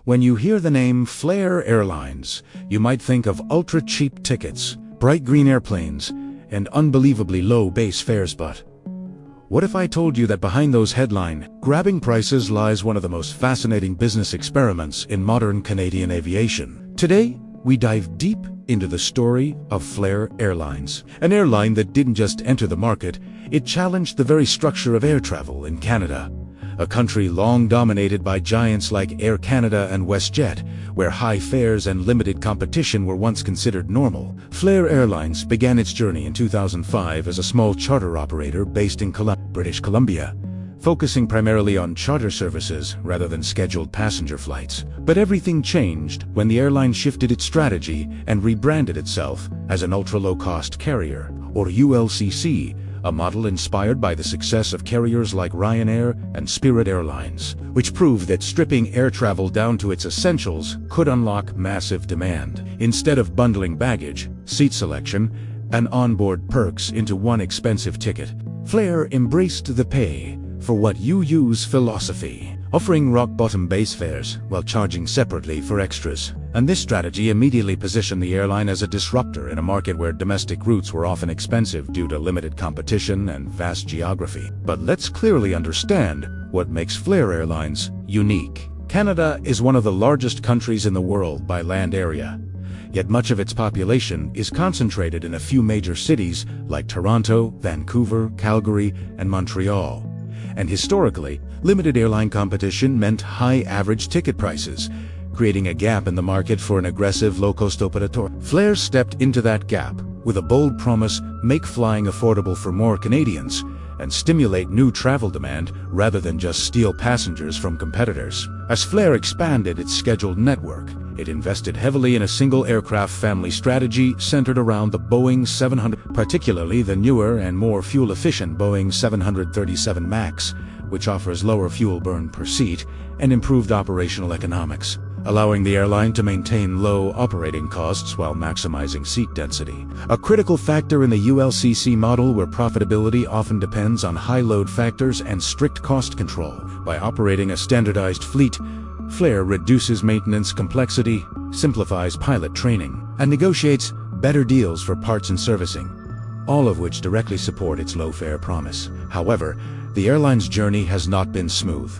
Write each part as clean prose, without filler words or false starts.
When you hear the name Flair Airlines, you might think of ultra-cheap tickets, bright green airplanes, and unbelievably low base fares, but what if I told you that behind those headline-grabbing prices lies one of the most fascinating business experiments in modern Canadian aviation? Today, we dive deep into the story of Flair Airlines, an airline that didn't just enter the market, it challenged the very structure of air travel in Canada, a country long dominated by giants like Air Canada and WestJet, where high fares and limited competition were once considered normal. Flair Airlines began its journey in 2005 as a small charter operator based in British Columbia, focusing primarily on charter services rather than scheduled passenger flights. But everything changed when the airline shifted its strategy and rebranded itself as an ultra-low-cost carrier, or ULCC, a model inspired by the success of carriers like Ryanair and Spirit Airlines, which proved that stripping air travel down to its essentials could unlock massive demand. Instead of bundling baggage, seat selection, and onboard perks into one expensive ticket, Flair embraced the pay for what you use philosophy, offering rock-bottom base fares while charging separately for extras. And this strategy immediately positioned the airline as a disruptor in a market where domestic routes were often expensive due to limited competition and vast geography. But let's clearly understand what makes Flair Airlines unique. Canada is one of the largest countries in the world by land area, yet much of its population is concentrated in a few major cities like Toronto, Vancouver, Calgary, and Montreal. And historically, limited airline competition meant high average ticket prices, creating a gap in the market for an aggressive low-cost operator. Flair stepped into that gap with a bold promise: make flying affordable for more Canadians and stimulate new travel demand rather than just steal passengers from competitors. As Flair expanded its scheduled network, it invested heavily in a single aircraft family strategy centered around the Boeing 700, particularly the newer and more fuel-efficient Boeing 737 MAX, which offers lower fuel burn per seat and improved operational economics, allowing the airline to maintain low operating costs while maximizing seat density. A critical factor in the ULCC model, where profitability often depends on high load factors and strict cost control. By operating a standardized fleet, Flair reduces maintenance complexity, simplifies pilot training, and negotiates better deals for parts and servicing, all of which directly support its low-fare promise. However, the airline's journey has not been smooth,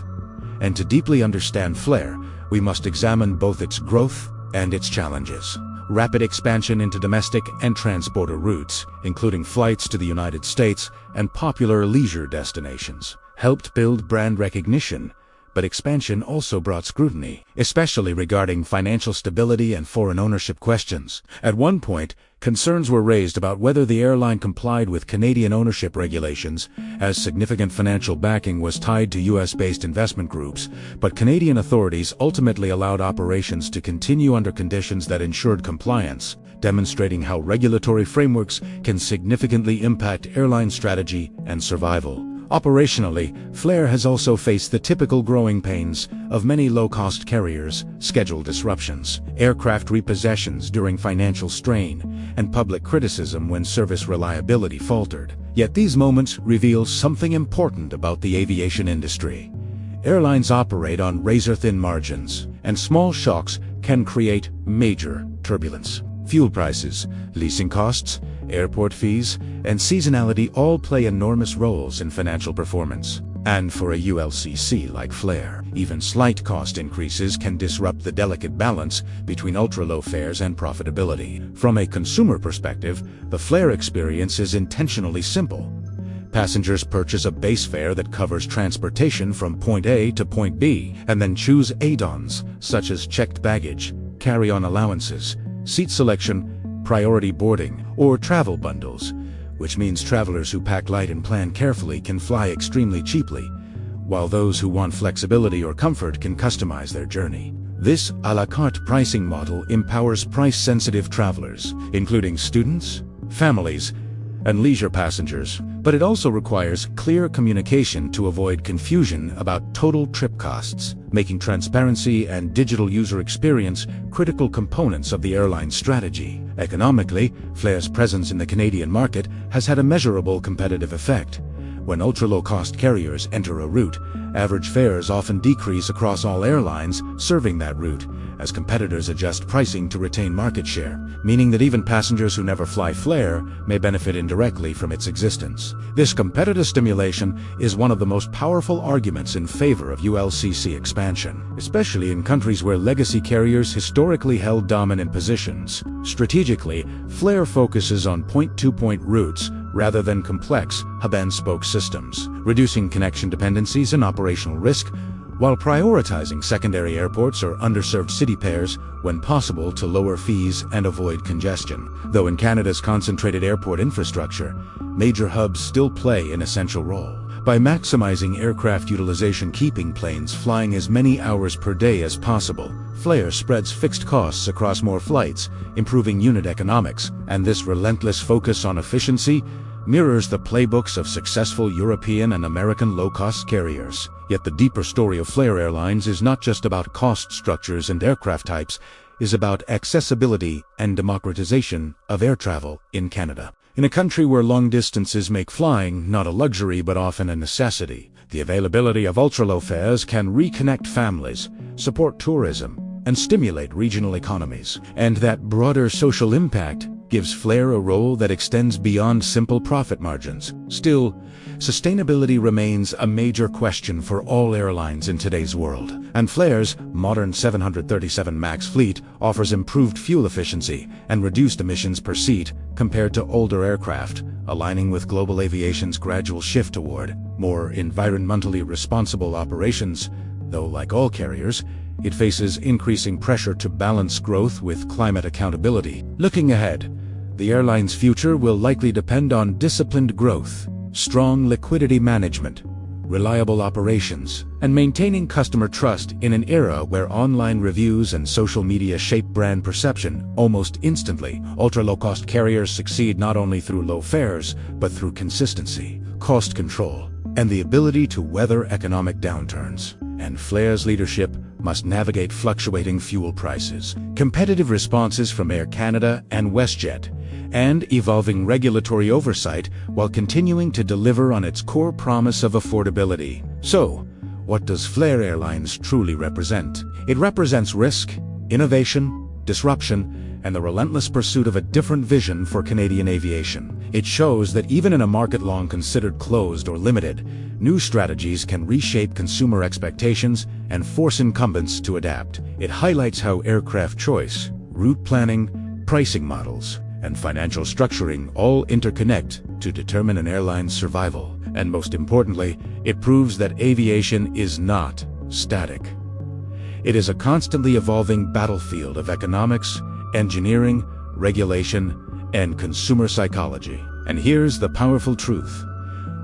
and to deeply understand Flair, we must examine both its growth and its challenges. Rapid expansion into domestic and transborder routes, including flights to the United States and popular leisure destinations, helped build brand recognition, but expansion also brought scrutiny, especially regarding financial stability and foreign ownership questions. At one point, concerns were raised about whether the airline complied with Canadian ownership regulations, as significant financial backing was tied to US-based investment groups, but Canadian authorities ultimately allowed operations to continue under conditions that ensured compliance, demonstrating how regulatory frameworks can significantly impact airline strategy and survival. Operationally, Flair has also faced the typical growing pains of many low-cost carriers: schedule disruptions, aircraft repossessions during financial strain, and public criticism when service reliability faltered. Yet these moments reveal something important about the aviation industry. Airlines operate on razor-thin margins, and small shocks can create major turbulence. Fuel prices, leasing costs, airport fees, and seasonality all play enormous roles in financial performance. And for a ULCC like Flair, even slight cost increases can disrupt the delicate balance between ultra-low fares and profitability. From a consumer perspective, the Flair experience is intentionally simple. Passengers purchase a base fare that covers transportation from point A to point B, and then choose add-ons such as checked baggage, carry-on allowances, seat selection, priority boarding, or travel bundles, which means travelers who pack light and plan carefully can fly extremely cheaply, while those who want flexibility or comfort can customize their journey. This a la carte pricing model empowers price-sensitive travelers, including students, families, and leisure passengers, but it also requires clear communication to avoid confusion about total trip costs, making transparency and digital user experience critical components of the airline's strategy. Economically, Flair's presence in the Canadian market has had a measurable competitive effect. When ultra-low-cost carriers enter a route, average fares often decrease across all airlines serving that route, as competitors adjust pricing to retain market share, meaning that even passengers who never fly Flair may benefit indirectly from its existence. This competitive stimulation is one of the most powerful arguments in favor of ULCC expansion, especially in countries where legacy carriers historically held dominant positions. Strategically, Flair focuses on point-to-point routes rather than complex hub-and-spoke systems, reducing connection dependencies and operational risk, while prioritizing secondary airports or underserved city pairs when possible to lower fees and avoid congestion. Though in Canada's concentrated airport infrastructure, major hubs still play an essential role. By maximizing aircraft utilization, keeping planes flying as many hours per day as possible, Flair spreads fixed costs across more flights, improving unit economics, and this relentless focus on efficiency mirrors the playbooks of successful European and American low-cost carriers. Yet the deeper story of Flair Airlines is not just about cost structures and aircraft types, it is about accessibility and democratization of air travel in Canada. In a country where long distances make flying not a luxury but often a necessity, the availability of ultra-low fares can reconnect families, support tourism, and stimulate regional economies. And that broader social impact gives Flair a role that extends beyond simple profit margins. Still, sustainability remains a major question for all airlines in today's world, and Flair's modern 737 MAX fleet offers improved fuel efficiency and reduced emissions per seat compared to older aircraft, aligning with global aviation's gradual shift toward more environmentally responsible operations. Though, like all carriers, it faces increasing pressure to balance growth with climate accountability. Looking ahead, the airline's future will likely depend on disciplined growth, strong liquidity management, reliable operations, and maintaining customer trust in an era where online reviews and social media shape brand perception almost instantly. Ultra-low-cost carriers succeed not only through low fares, but through consistency, cost control, and the ability to weather economic downturns. And Flair's leadership must navigate fluctuating fuel prices, competitive responses from Air Canada and WestJet, and evolving regulatory oversight while continuing to deliver on its core promise of affordability. So, what does Flair Airlines truly represent? It represents risk, innovation, disruption, and the relentless pursuit of a different vision for Canadian aviation. It shows that even in a market long considered closed or limited, new strategies can reshape consumer expectations and force incumbents to adapt. It highlights how aircraft choice, route planning, pricing models, and financial structuring all interconnect to determine an airline's survival. And most importantly, it proves that aviation is not static. It is a constantly evolving battlefield of economics, engineering, regulation, and consumer psychology. And here's the powerful truth.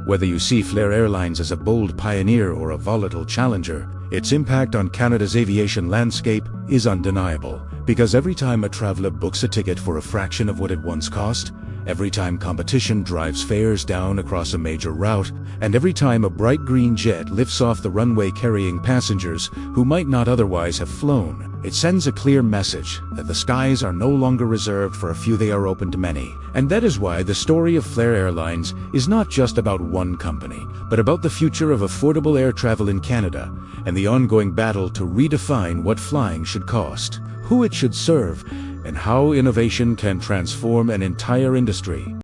Whether you see Flair Airlines as a bold pioneer or a volatile challenger, its impact on Canada's aviation landscape is undeniable. Because every time a traveler books a ticket for a fraction of what it once cost, every time competition drives fares down across a major route, and every time a bright green jet lifts off the runway carrying passengers who might not otherwise have flown, it sends a clear message that the skies are no longer reserved for a few, they are open to many. And that is why the story of Flair Airlines is not just about one company, but about the future of affordable air travel in Canada and the ongoing battle to redefine what flying should cost, who it should serve, and how innovation can transform an entire industry.